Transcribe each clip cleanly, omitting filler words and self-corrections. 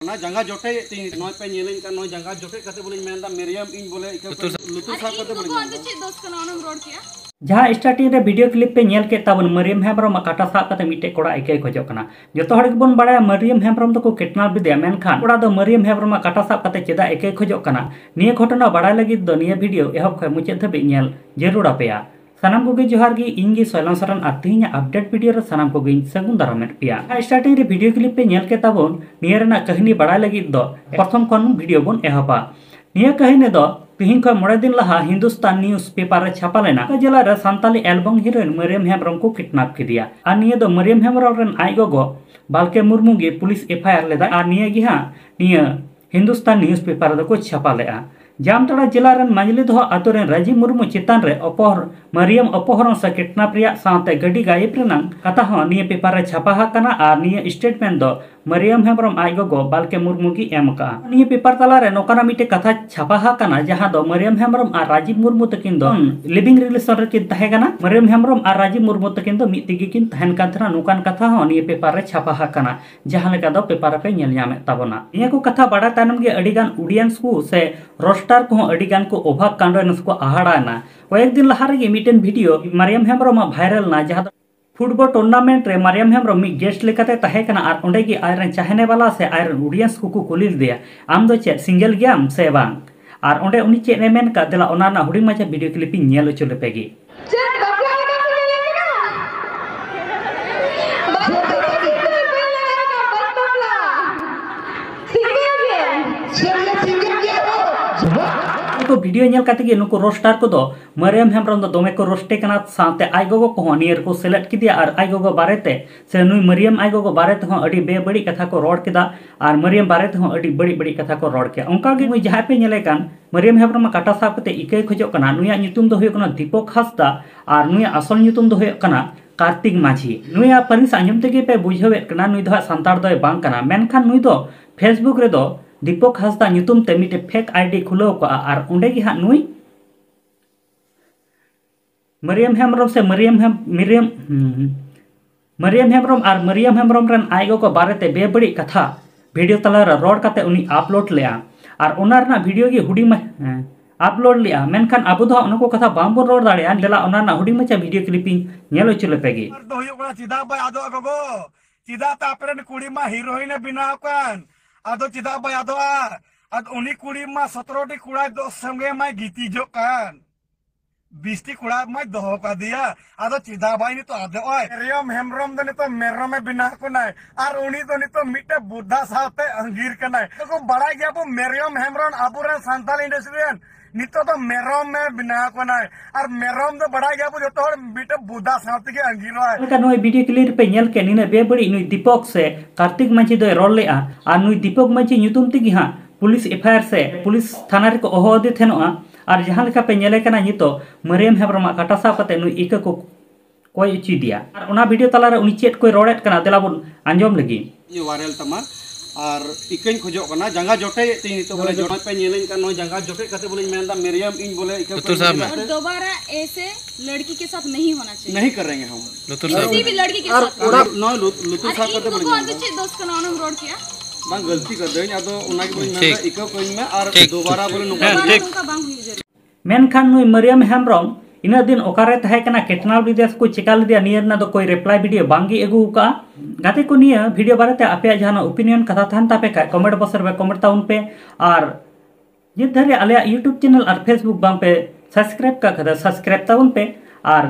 ना जंगा जोटे तीन नॉय पे ᱧᱮᱞᱤᱧ ᱠᱟᱱ ᱱᱚᱭ ᱡᱟᱸᱜᱟ ᱡᱚᱴᱮ ᱠᱟᱛᱮ ᱵᱚᱞᱮᱧ ᱢᱮᱱᱫᱟ ᱢᱮᱨᱤᱭᱟᱢ ᱤᱧ ᱵᱚᱞᱮ ᱞᱩᱛᱩᱨ ᱥᱟᱵ ᱠᱟᱛᱮ ᱵᱚᱞᱮᱧ ᱢᱮᱱᱫᱟ ᱪᱮᱫ ᱫᱚᱥ ᱠᱟᱱᱟ ᱚᱱᱟᱢ ᱨᱚᱲ ᱠᱮᱭᱟ जहाँ स्टार्टिंग रे वीडियो क्लिप पे नेल के ताबन मरियम हेम्ब्रम काटा साब काते मिटे कोड़ा एके खोजो कना जतो हड़ गेबन बाड़ाया मरियम हेम्ब्रम दो को किडनैप बिदिया मेनखान कोड़ा दो मरियम हेम्ब्रम काटा साब काते चेदा एके खोजो कना निया घटना बाड़ाय लगी दो निया वीडियो एहब खय मुचे धबे नेल जरूर आपेया सनाम कोगे जोहार गी इंगी सोयलां सरन आतिहिया अपडेट वीडियो रे सनाम कोगे सगुन दारामेट पिया स्टार्टिंग रे वीडियो क्लिप पे नेल के ताबन निया रेना कहानी बाड़ाय लगी दो प्रथम खन वीडियो बन एहबा निया कहानी दो तिहिन खय मोड़े दिन लहा हिंदुस्तान न्यूज पेपर रे छापा लेना जिला रे सान्ताली एल्बम हीरोइन मरियम हेम्ब्रम को किडनैप किदिया और निया दो मरियम हेम्ब्रम रेन आय गोगो बालके मुर्मू गे पुलिस एफआईआर लेदा और निया गी हां निया हिंदुस्तान न्यूज पेपर दो को छापा लेआ जामताड़ा जिला रेन मांजली दो आतो रेन राजीव मुर्मू चितान रे मरियम अपहरण से किडनैप रिया साथे गड्डी गायब रेना कथा हो निया पेपर रे छापा हाकना और निया स्टेटमेंट दो मरियम हेम्ब्रम आय गोगो बालके मुर्मू की एम का निया पेपर तला रे नोकाना मिटे कथा छापा हाकना जहां दो मरियम हेम्ब्रम और राजीव मुर्मू तकिन दो लिविंग रिलेशन रे किन तहे कना मरियम हेम्ब्रम और राजीव मुर्मू तकिन दो मिट तिगी किन तहन काथरा नोकान कथा हो निया पेपर रे छापा हाकना जहां लेका दो पेपर पे नेल ᱧᱟᱢᱮ ताबोना निया को कथा बड़ा तानम गे अडिगान ऑडियंस को से रोस्टार को अडिगान को ओभाग कांडोनस को आहाड़ाना कयेक दिन लहा रे मिटेन वीडियो मरियम हेम्ब्रम वायरल ना जहां फुटबॉल टूर्नामेंट रे मरियम हेम्ब्रम मी गेस्ट लेकाते तहे कना और ओंडे की आयरन चाहने वाला से आयरन ऑडियंस को कुली दिया आम दो चे सिंगल गियाम से बांग और ओंडे उनी चे रे मेन का देला ओना ना हुडी माचा वीडियो क्लिपिंग नेल ओचो लेपेगी को वीडियो नेल काते गे नुको रोस्टार को दो मरियम हेम्ब्रम दो दोमे को रोस्टे कना साथे आय गोगो को नियर को सेलेक्ट किदिया और आय गोगो बारेते से नुई मरियम आय गोगो बारेते हो अडी बेबड़ी कथा को रोड किदा और मरियम बारेते हो अडी बड़ी बड़ी कथा को रोड के उनका गे मुई जहां पे नेले कान मरियम हेम्ब्रम काटा साब कते इके खोजो कना नुया ᱧᱩᱛᱩᱢ दो होय कना दीपक हासदा और नुया असल ᱧᱩᱛᱩᱢ दो होय कना कार्तिक माझी नुया परिस आंजम तेगे पे बुझावे कना नुई दो संतार दो बांग कना मेनखान नुई दो फेसबुक रे दो दीपक हासदा ᱧᱩᱛᱩᱢ ते मिटे फेक आईडी खुलो को और उंडे गी हां नुई मरियम हेम्ब्रम से मरियम हेम्ब्रम और मरियम हेम्ब्रम रन आयगो को बारेते बेबड़ी कथा वीडियो तला रोड काते उनी अपलोड लेआ और ओना रना वीडियो गी हुडी में अपलोड लिया मेनखान अबो दो उनको कथा बांबो रोड दाड़िया देला ओना ना हुडी मचा वीडियो क्लिपिंग नेलो चले पेगी दो हुयो कोना चिदा बाय आदो गोगो चिदा तापरेन कुड़ी मा हीरोइन बिना कान आदो चिदा बाय आदो आद उनी कुड़ी मा 17 टी कुड़ा दो संगे मा गीती जो कान 20 टी कुड़ा मा दो का दिया आदो चिदा बाय नि तो आदो ओय मरियम हेम्ब्रम दो नि तो मेरो में बिना को नाय और उनी तो नि तो मिटे बुद्धा साथे अंगीर कनाय तो को बड़ा गया वो मरियम हेम्ब्रम आबुरे संताल इंडस्ट्रियन नितो तो मेरोम में बिना को नाय और मेरोम तो बड़ा गया वो जो तो मिटे बुद्धा साथे के अंगीर है का नुई वीडियो क्लिप पे नेल के निने बेबड़ी नुई दीपक से कार्तिक माझी दो रोल लेआ और नुई दीपक माझी ᱧᱩᱛᱩᱢ तिगी हां पुलिस एफआईआर से पुलिस थाना रे को ओहोदे थेनोआ और जहां लेका पे नेले कना नितो मरियम हेम्ब्रम काटा साब कते नुई इका को कोई उची दिया और ओना वीडियो तला रे उनी चेट कोई रोडेट कना देला बोन आंजम लगी ये वायरल तमा और इकन खोजो कना जंगा जोटे तीन तो बोले जोटे पे नेलिन का नो जंगा जोटे कते बोले मेनदा मरियम इन बोले इका और दोबारा ऐसे लड़की के साथ नहीं होना चाहिए नहीं करेंगे हम किसी भी लड़की के साथ और नो लुतुर साब कते बोले को चेत दोस कना ओनम रोड किया बां गलती कर देኝ आदो उना के बोले मेनदा इका कोइन में और दोबारा बोले नुका बांग हुई जरूर मेनखान नुई मरियम हेम्ब्रम इन दिन ओकारे तहे कना केटनाल विदेश को चिका लिया नियर ना दो कोई रिप्लाई वीडियो बांगी एगु का गाते को निया वीडियो बारेते आपे जहां ओपिनियन कथा थान तापे का कमेंट बॉक्स रे कमेंट ताउन पे और ये धरे आले यूट्यूब चैनल और फेसबुक बांग पे सब्सक्राइब का कदा सब्सक्राइब ताउन पे और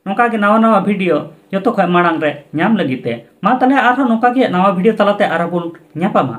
नोका के नवा नवा वीडियो जतो खय मांग रे नाम लगिते मा तले आरो नोका के नवा वीडियो तलाते आरो बुन ᱧᱟᱯᱟᱢᱟ।